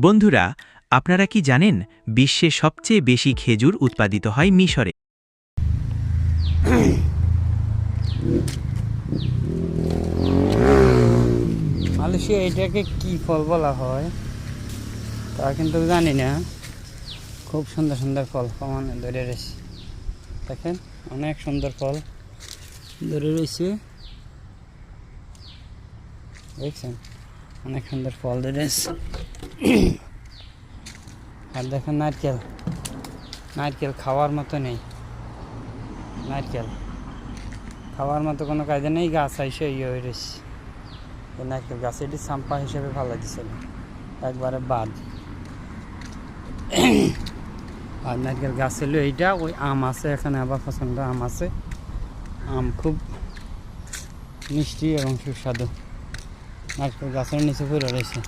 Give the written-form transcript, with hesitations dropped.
বন্ধুরা, আপনারা কি জানেন বিশ্বে সবচেয়ে বেশি খেজুর উৎপাদিত হয় মিশরে? মালয়েশিয়া এটাকে কি ফল বলা হয় তা কিন্তু জানি না। খুব সুন্দর সুন্দর ফল কমানে ধরে রয়েছে, দেখেন অনেক সুন্দর ফল ধরে রয়েছে, দেখছেন অনেক সুন্দর ফল ধরে রয়েছে। আর দেখেন নারকেল, নারকেল খাওয়ার মতো নেই, নারকেল খাওয়ার মতো কোনো কাজে নেই, গাছ আইসে ইয়ে হয়ে রয়েছে। নারকেল গাছ এটি সাম্পা হিসেবে ভালো দিছিল একবারে বাদ। আর নারকেল গাছ ছিল এইটা, ওই আম আছে এখানে, আবার পছন্দ আম আছে, আম খুব মিষ্টি এবং সুস্বাদু, নারকেল গাছের নিচে পড়ে রয়েছে।